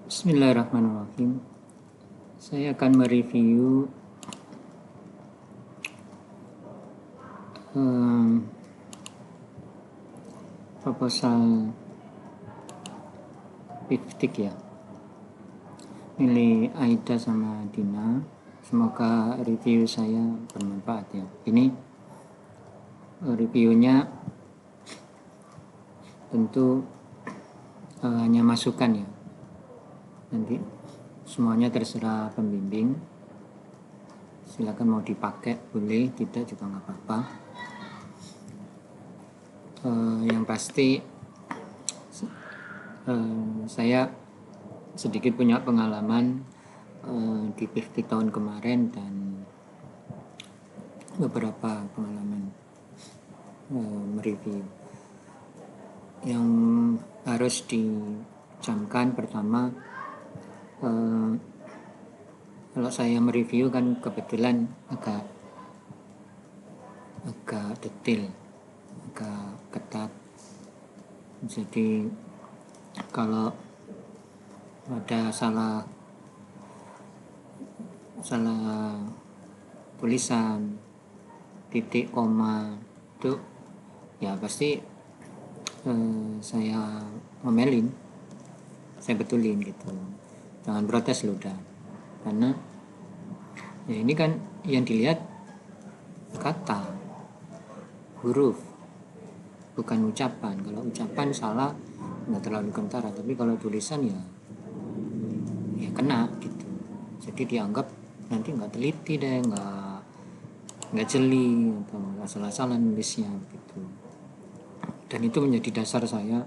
Bismillahirrahmanirrahim. Saya akan mereview proposal PIVTIK ya, milik Aida sama Dina. Semoga review saya bermanfaat ya. Ini reviewnya tentu hanya masukan ya. Nanti semuanya terserah pembimbing. Silakan mau dipakai boleh, tidak juga nggak apa-apa. Yang pasti saya sedikit punya pengalaman di PIVTIK tahun kemarin dan beberapa pengalaman mereview. Yang harus dicamkan pertama, kalau saya mereview kan kebetulan agak detail, agak ketat. Jadi kalau ada salah tulisan, titik, koma itu ya pasti saya ngomelin, saya betulin gitu. Jangan protes loh dah, karena ya ini kan yang dilihat kata, huruf, bukan ucapan. Kalau ucapan salah nggak terlalu kentara, tapi kalau tulisan ya kena gitu. Jadi dianggap nanti nggak teliti deh, nggak jeli atau asal-asalan nulisnya gitu. Dan itu menjadi dasar saya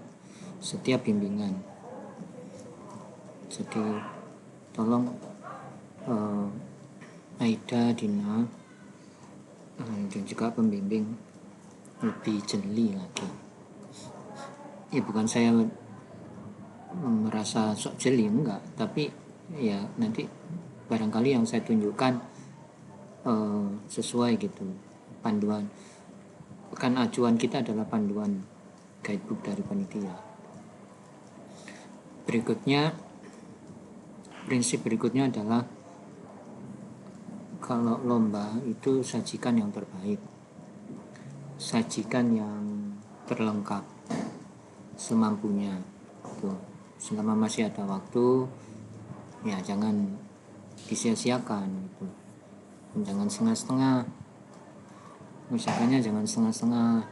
setiap bimbingan. Jadi tolong Aida, Dina, dan juga pembimbing lebih jeli lagi. Ya bukan saya merasa sok jeli, enggak, tapi ya nanti barangkali yang saya tunjukkan sesuai gitu, panduan. Kan acuan kita adalah panduan guidebook dari panitia. Prinsip berikutnya adalah kalau lomba itu sajikan yang terbaik, sajikan yang terlengkap semampunya. Tuh, selama masih ada waktu, ya jangan disia-siakan gitu. Jangan setengah-setengah, usahakannya jangan setengah-setengah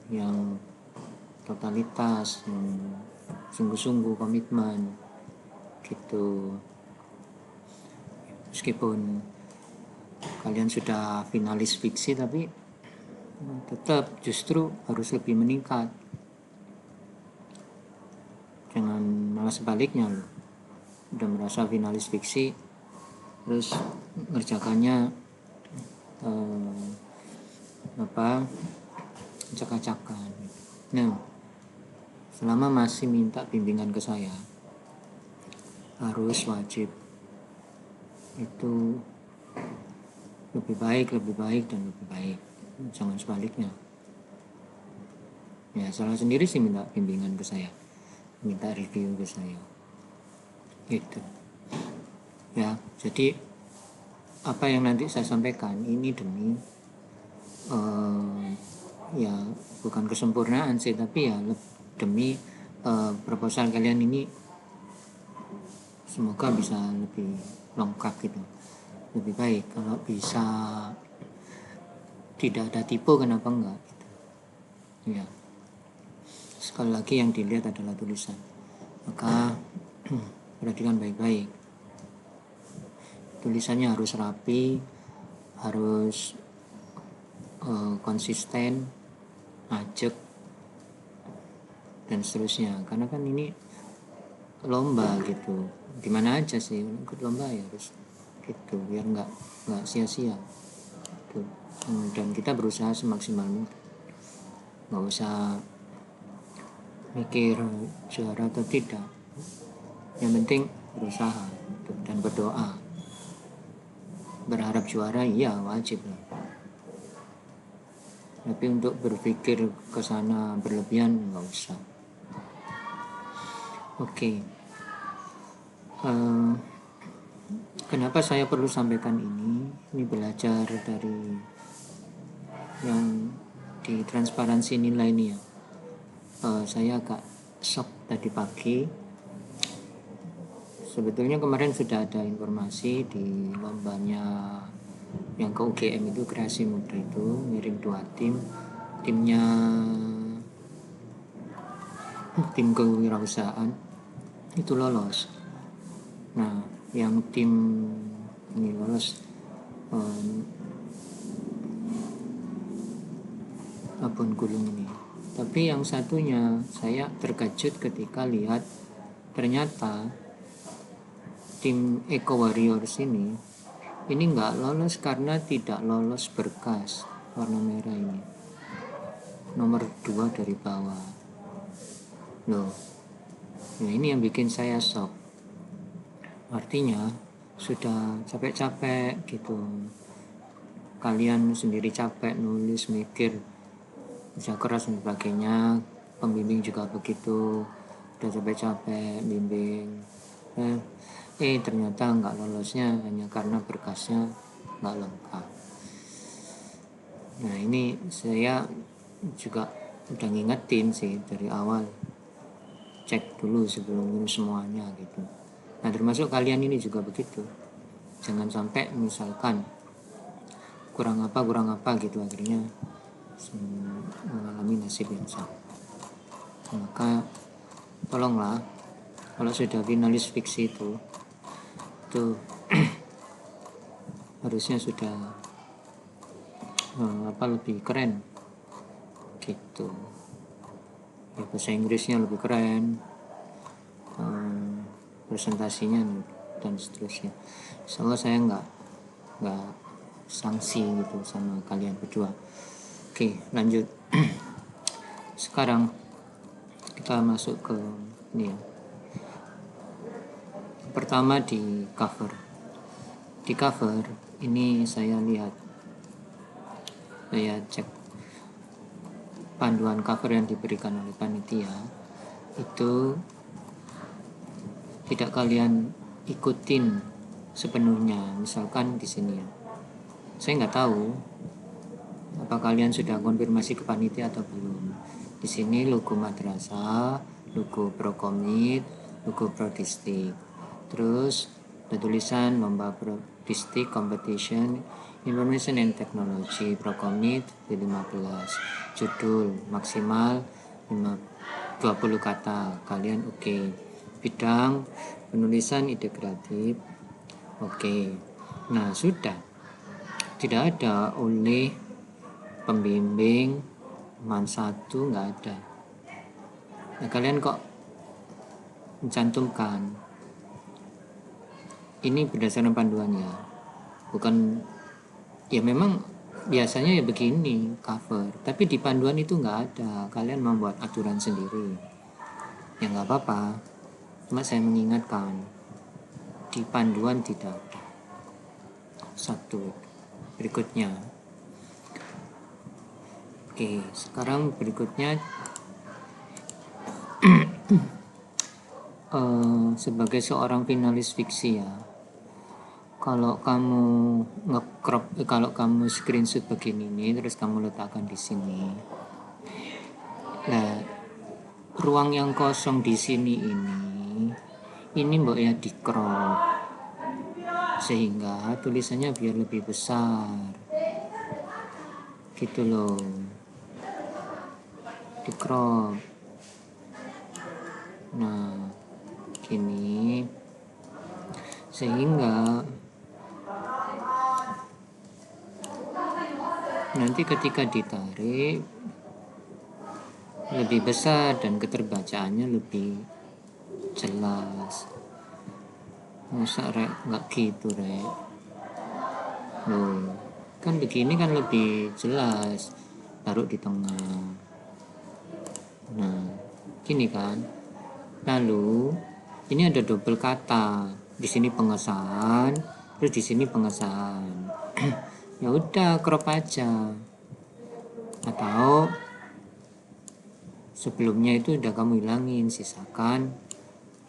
yang totalitas, yang sungguh-sungguh komitmen gitu. Meskipun kalian sudah finalis fiksi, tapi tetap justru harus lebih meningkat. Jangan malah sebaliknya loh, udah merasa finalis fiksi terus ngerjakannya acak-acakan. Nah, selama masih minta bimbingan ke saya, harus wajib itu lebih baik dan lebih baik, jangan sebaliknya. Ya salah sendiri sih minta bimbingan ke saya, minta review ke saya gitu ya. Jadi apa yang nanti saya sampaikan ini demi ya bukan kesempurnaan sih, tapi ya demi proposal kalian ini semoga bisa lebih lengkap gitu, lebih baik. Kalau bisa tidak ada tipe, kenapa enggak gitu. Ya sekali lagi yang dilihat adalah tulisan, maka perhatikan baik-baik. Tulisannya harus rapi, harus konsisten, ajak, dan seterusnya. Karena kan ini lomba gitu, dimana aja sih ikut lomba ya harus gitu, biar nggak sia-sia gitu. Dan kita berusaha semaksimal mungkin, nggak usah mikir juara atau tidak, yang penting berusaha gitu, dan berdoa. Berharap juara iya wajib lah, tapi untuk berpikir ke sana berlebihan nggak usah. Oke. Eh, kenapa saya perlu sampaikan ini? Ini belajar dari yang di transparansi nilai ini ya. Saya agak shock tadi pagi. Sebetulnya kemarin sudah ada informasi di lombanya yang ke UGM itu, kreasi muda itu ngirim 2 tim, tim kewirausahaan itu lolos. Nah, yang tim ini lolos Abon Gunung ini. Tapi yang satunya saya terkejut ketika lihat ternyata tim Eco Warriors ini nggak lolos karena tidak lolos berkas warna merah ini, nomor 2 dari bawah loh. Nah, ini yang bikin saya shock. Artinya sudah capek-capek gitu, kalian sendiri capek nulis, mikir, kerja keras dan sebagainya, pembimbing juga begitu, udah capek-capek bimbing, ternyata nggak lolosnya hanya karena berkasnya nggak lengkap. Nah, ini saya juga udah ngingetin sih dari awal, cek dulu sebelum ini semuanya gitu. Nah, termasuk kalian ini juga begitu, jangan sampai misalkan kurang apa gitu akhirnya mengalami nasib yang sama. Maka tolonglah, kalau sudah finalis fiksi itu harusnya sudah lebih keren gitu ya, bahasa Inggrisnya lebih keren, presentasinya dan seterusnya. Soalnya saya nggak sanksi gitu sama kalian berdua. Oke, lanjut. Sekarang kita masuk ke ini ya. Pertama di cover. Di cover ini saya cek panduan cover yang diberikan oleh panitia itu tidak kalian ikutin sepenuhnya. Misalkan di sini ya, saya nggak tahu apa kalian sudah konfirmasi ke panitia atau belum. Di sini logo madrasah, logo prokomit, logo prodistik, terus ada tulisan lomba prodistik competition information and technology prokomit 15, judul maksimal 20 kata, kalian oke. Bidang penulisan ide kreatif oke. Nah, sudah tidak ada oleh pembimbing man 1, nggak ada. Nah, kalian kok mencantumkan ini berdasarkan panduannya, bukan ya, memang biasanya ya begini cover, tapi di panduan itu nggak ada. Kalian membuat aturan sendiri ya, nggak apa-apa, cuma saya mengingatkan di panduan tidak ada. Satu, berikutnya. Oke, sekarang berikutnya sebagai seorang finalis fiksi ya, kalau kamu kalau kamu screenshot begini nih, terus kamu letakkan di sini. Nah, ruang yang kosong di sini ini mbok ya di crop sehingga tulisannya biar lebih besar. Gitu loh. Di crop. Nah, gini. Sehingga nanti ketika ditarik lebih besar dan keterbacaannya lebih jelas. Masa rek nggak gitu rek? Loh, kan begini kan lebih jelas, taruh di tengah. Nah, gini kan. Lalu ini ada double kata, di sini pengesahan, terus di sini pengesahan. Ya udah, crop aja. Atau sebelumnya itu udah kamu hilangin, sisakan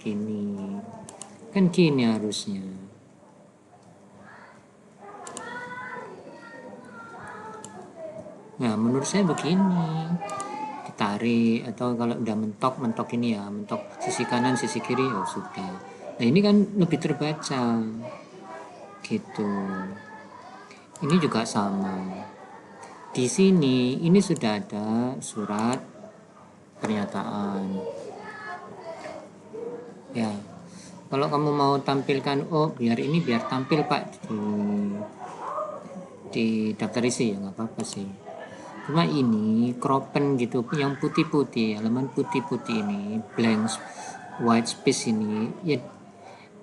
gini. Kan gini harusnya. Nah, menurut saya begini, ditarik, atau kalau udah mentok ini ya, mentok sisi kanan sisi kiri, oh sudah. Nah ini kan lebih terbaca gitu. Ini juga sama. Di sini ini sudah ada surat pernyataan. Ya, kalau kamu mau tampilkan, oh biar tampil Pak di daftar isi, ya nggak apa-apa sih. Cuma ini kropen gitu, yang putih-putih, halaman putih-putih ini, blank white space ini, ya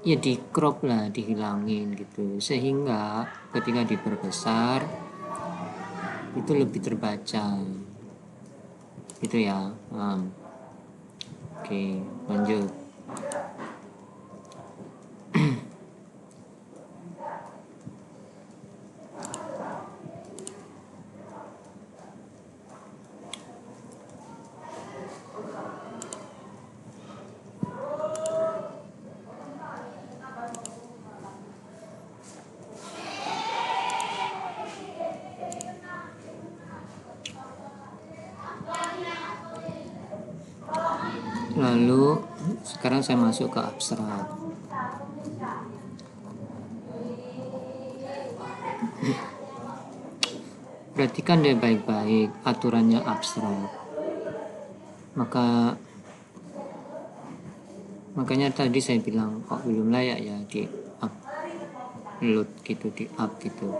di crop lah, dihilangin gitu, sehingga ketika diperbesar itu lebih terbaca gitu ya. Oke, lanjut. Lalu sekarang saya masuk ke abstrak. Perhatikan deh baik-baik aturannya abstrak. Makanya tadi saya bilang kok belum layak ya di upload gitu, di up gitu.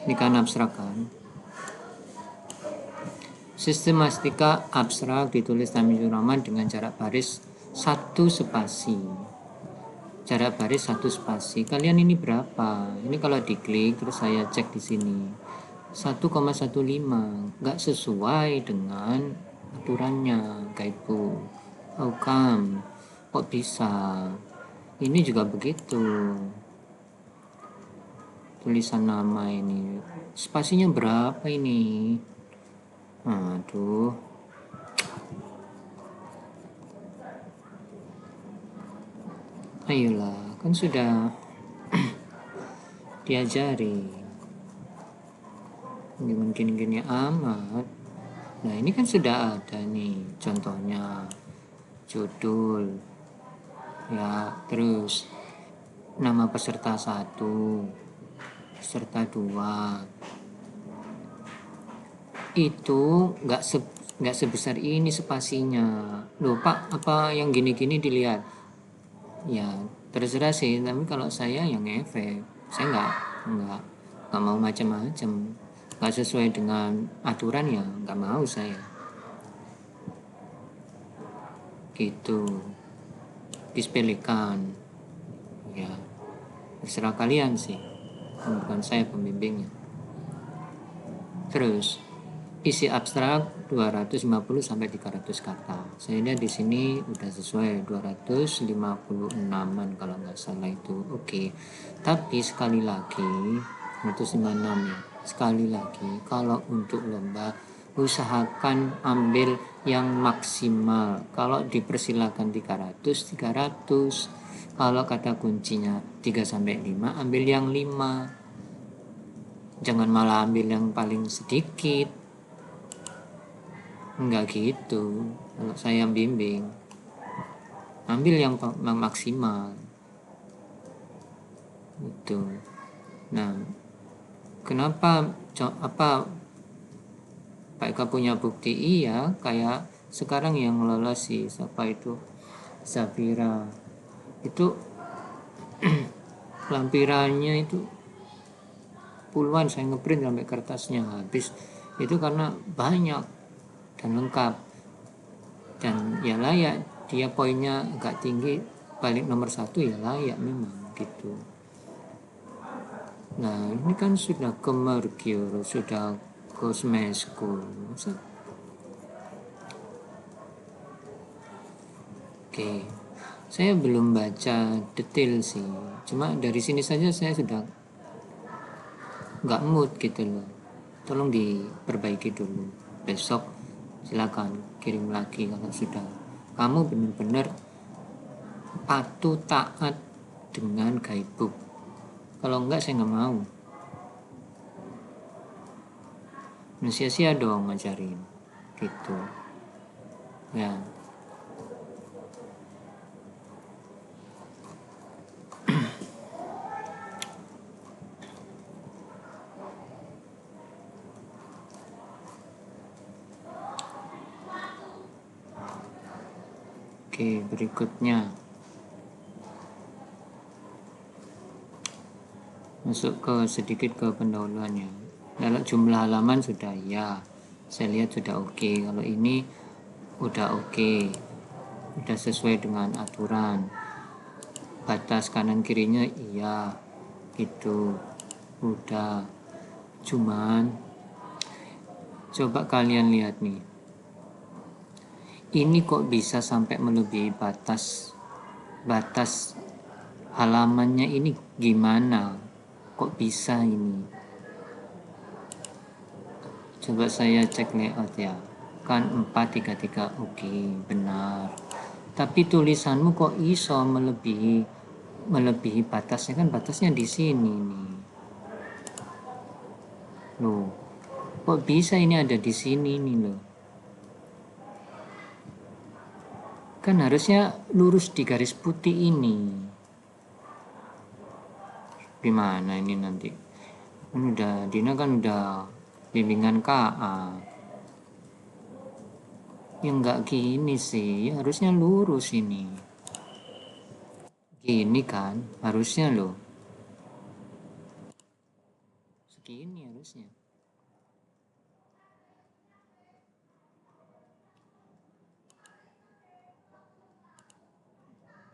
Ini kan abstrak kan. Sistematika abstrak ditulis Tamizur Rahman dengan jarak baris 1 spasi. Jarak baris 1 spasi. Kalian ini berapa? Ini kalau diklik terus saya cek di sini. 1,15 nggak sesuai dengan aturannya guidebu. How come? Kok bisa? Ini juga begitu. Tulisan nama ini spasinya berapa ini? Aduh. Ayolah, kan sudah diajari. Ini mungkin gini amat. Nah ini kan sudah ada nih contohnya, judul ya, terus nama peserta 1, peserta 2. Itu nggak sebesar ini spasinya. Loh Pak, apa yang gini-gini dilihat? Ya terserah sih, tapi kalau saya yang efek, saya nggak mau macam-macam, nggak sesuai dengan aturan ya nggak mau saya gitu, disepelekan ya, terserah kalian sih, bukan saya pembimbingnya. Terus isi abstrak 250 sampai 300 kata. Saya lihat di sini udah sesuai 256an kalau nggak salah itu. Oke. Tapi sekali lagi 256 ya. Sekali lagi kalau untuk lomba usahakan ambil yang maksimal. Kalau dipersilakan 300. Kalau kata kuncinya 3 sampai 5, ambil yang 5. Jangan malah ambil yang paling sedikit. Enggak gitu, kalau saya bimbing ambil yang maksimal itu. Nah kenapa apa Pak Eka punya bukti? Iya, kayak sekarang yang lolos sih siapa itu, Zafira itu lampirannya itu puluhan, saya ngeprint sampai kertasnya habis itu karena banyak dan lengkap, dan ya layak, dia poinnya agak tinggi, balik nomor 1 ya layak memang gitu. Nah ini kan sudah ke Mercure, sudah ke Smash School. Oke, saya belum baca detail sih, cuma dari sini saja saya sudah nggak mood gitu loh. Tolong diperbaiki dulu, besok silakan kirim lagi kalau sudah kamu benar-benar patuh taat dengan guidebook. Kalau enggak saya nggak mau. Sia-sia dong ngajarin gitu ya. Oke, berikutnya masuk ke sedikit ke pendahuluannya. Dalam jumlah halaman sudah ya, saya lihat sudah oke. Kalau ini udah oke, udah sesuai dengan aturan. Batas kanan kirinya iya, gitu udah. Cuman coba kalian lihat nih, ini kok bisa sampai melebihi batas halamannya ini gimana? Kok bisa ini? Coba saya cek layout ya. Kan 433 oke, benar. Tapi tulisanmu kok iso melebihi batasnya, kan batasnya di sini nih. Loh, kok bisa ini ada di sini nih loh. Kan harusnya lurus di garis putih ini. Gimana ini nanti? Kan Dina kan udah bimbingan KA. Ya nggak gini sih, harusnya lurus ini. Gini kan, harusnya loh. Segini harusnya.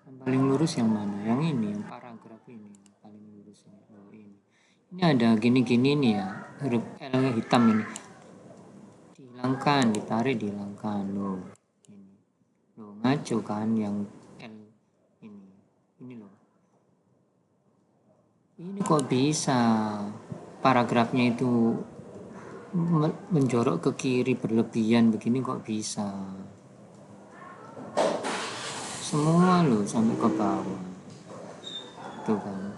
Yang paling lurus yang mana? Yang ini, yang paragraf ini. Yang paling lurus ini. Oh ini. Ini ada gini-gini nih ya, huruf L hitam ini. Dihilangkan, ditarik, dihilangkan loh. Ini. Loh, ngaco kan yang L ini. Ini loh. Ini kok bisa paragrafnya itu menjorok ke kiri berlebihan begini, kok bisa? Semua loh sampai ke bawah. Tuh kan.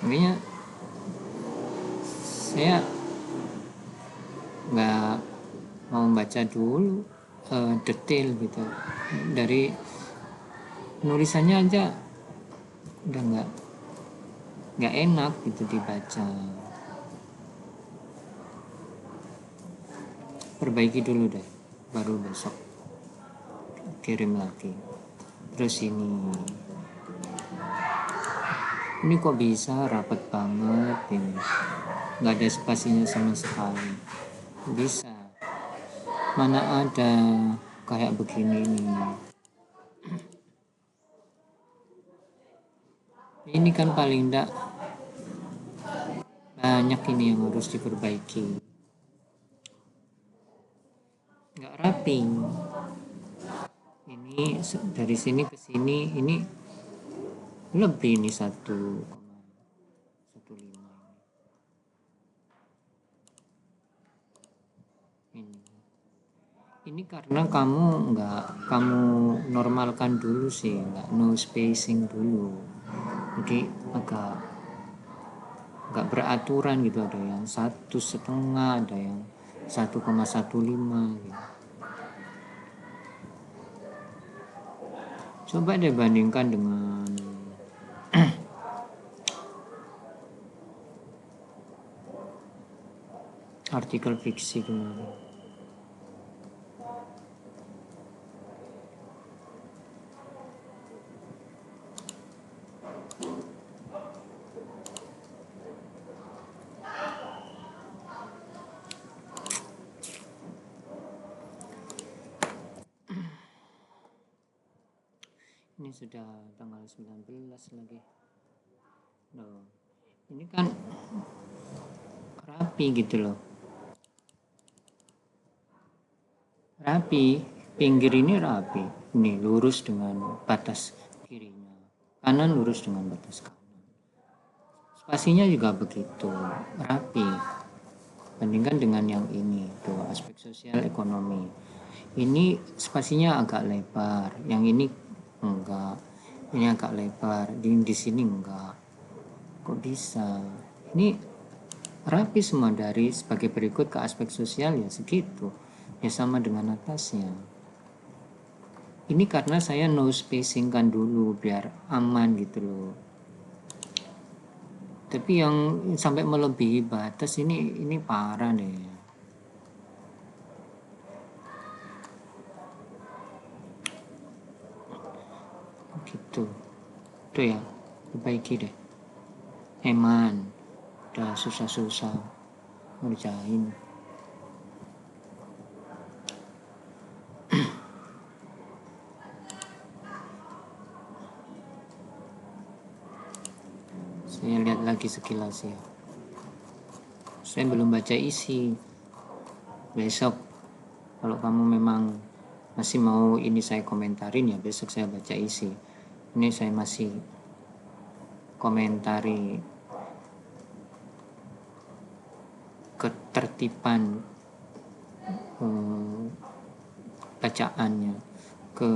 Makanya saya nggak mau baca dulu detail gitu. Dari nulisannya aja udah nggak enak gitu dibaca. Perbaiki dulu deh, baru besok kirim lagi. Terus ini kok bisa rapet banget ini, nggak ada spasinya sama sekali. Bisa, mana ada kayak begini nih. Ini kan paling enggak banyak ini yang harus diperbaiki. Nggak rapi. Ini dari sini ke sini ini lebih nih 1,15 ini karena kamu normalkan dulu sih, nggak no spacing dulu, jadi agak beraturan gitu. Ada yang 1,5, ada yang 1,15 gitu. Coba deh bandingkan dengan artikel fiksi kemarin. Ini sudah tanggal 19 lagi. Loh, ini kan rapi gitu loh. Rapi, pinggir ini rapi. Ini lurus dengan batas kirinya. Kanan lurus dengan batas kanan. Spasinya juga begitu, rapi. Bandingkan dengan yang ini, tuh aspek sosial ekonomi. ini spasinya agak lebar, yang ini enggak, ini agak lebar, di sini enggak. Kok bisa? Ini rapi semua. Dari sebagai berikut ke aspek sosial ya segitu, ya sama dengan atasnya. Ini karena saya no spacing kan dulu biar aman gitu loh. Tapi yang sampai melebihi batas ini parah deh. Gitu. Tuh ya, perbaiki deh. Eman, udah susah-susah ngerjain. Saya lihat lagi sekilas ya. Saya belum baca isi. Besok kalau kamu memang masih mau ini saya komentarin ya besok saya baca isi. Ini saya masih komentari ketertiban bacaannya, ke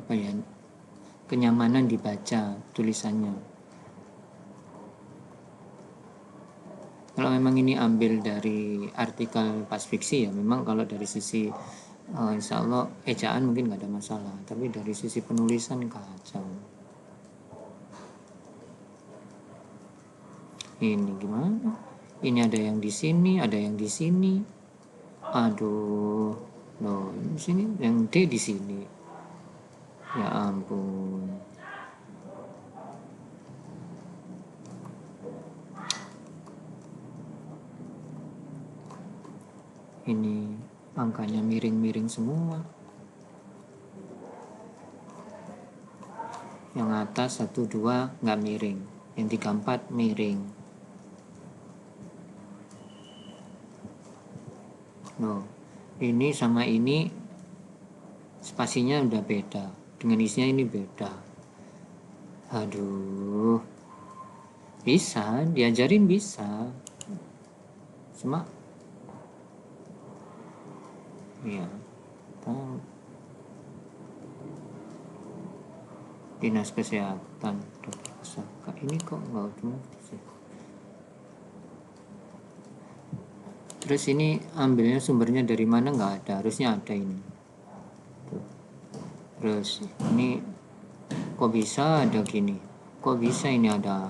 apa ya, kenyamanan dibaca tulisannya. Kalau memang ini ambil dari artikel Pas Fiksi ya memang kalau dari sisi insya Allah ejaan mungkin nggak ada masalah, tapi dari sisi penulisan kacau. Ini gimana? Ini ada yang di sini, ada yang di sini. Aduh, loh, di sini yang D di sini. Ya ampun. Ini angkanya miring-miring semua. Yang atas 1, 2 nggak miring, yang 3, 4 miring. Loh, ini sama ini spasinya udah beda, dengan isinya ini beda. Aduh, bisa diajarin bisa, cuma ya tahu. Dinas Kesehatan Dr. Pusaka ini kok nggak otomatis ya. Terus ini ambilnya sumbernya dari mana, nggak ada, harusnya ada ini. Tuh. Terus ini kok bisa ada gini, kok bisa ini ada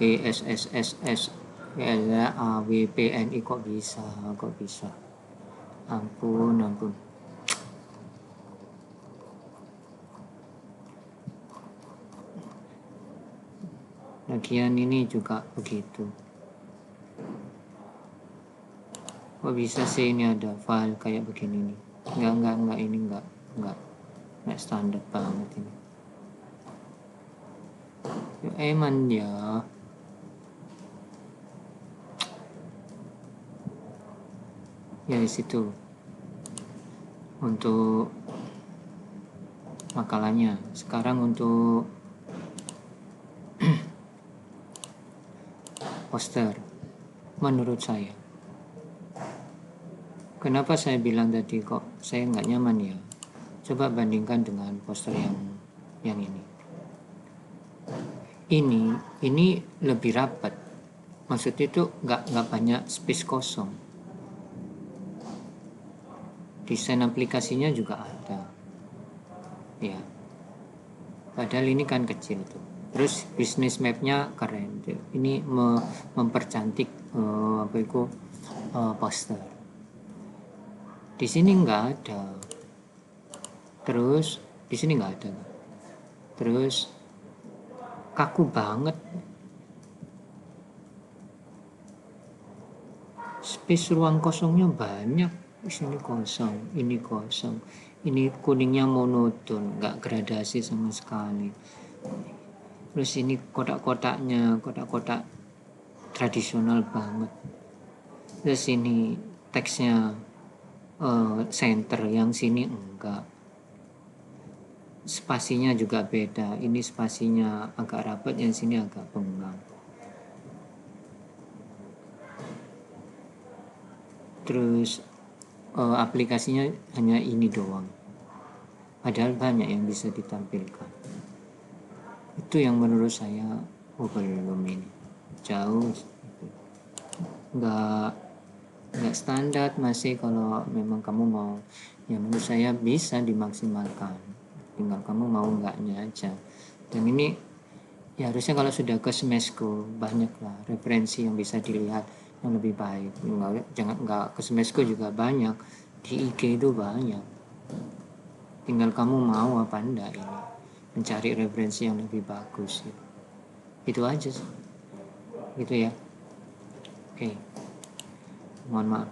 PSSSS WPNI, kok bisa ampun. Lagian ini juga begitu. Kok bisa sih ini ada file kayak begini nih? Enggak, ini enggak standar banget ini. Ya eman ya. Ya di situ untuk makalahnya. Sekarang untuk poster. Menurut saya, kenapa saya bilang tadi kok saya nggak nyaman ya? Coba bandingkan dengan poster yang ini. Ini lebih rapat. Maksudnya itu nggak banyak space kosong. Desain aplikasinya juga ada. Ya. Padahal ini kan kecil tuh. Terus bisnis mapnya keren. Ini mempercantik poster. Di sini nggak ada. Terus di sini nggak ada. Terus kaku banget. Space ruang kosongnya banyak. Di sini kosong, ini kosong. Ini kuningnya monoton, nggak gradasi sama sekali. Terus ini kotak-kotaknya, kotak-kotak tradisional banget. Terus ini teksnya center, yang sini enggak. Spasinya juga beda. Ini spasinya agak rapat, yang sini agak bengkak. Terus aplikasinya hanya ini doang, padahal banyak yang bisa ditampilkan. Itu yang menurut saya belum ini jauh gitu. nggak standar masih. Kalau memang kamu mau, ya menurut saya bisa dimaksimalkan, tinggal kamu mau enggaknya aja. Dan ini ya harusnya kalau sudah ke Smesco banyak lah referensi yang bisa dilihat yang lebih baik. Enggak ke Smesco juga banyak, di IG itu banyak, tinggal kamu mau apa enggak ini mencari referensi yang lebih bagus gitu. Itu aja sih gitu ya. Oke, mohon maaf.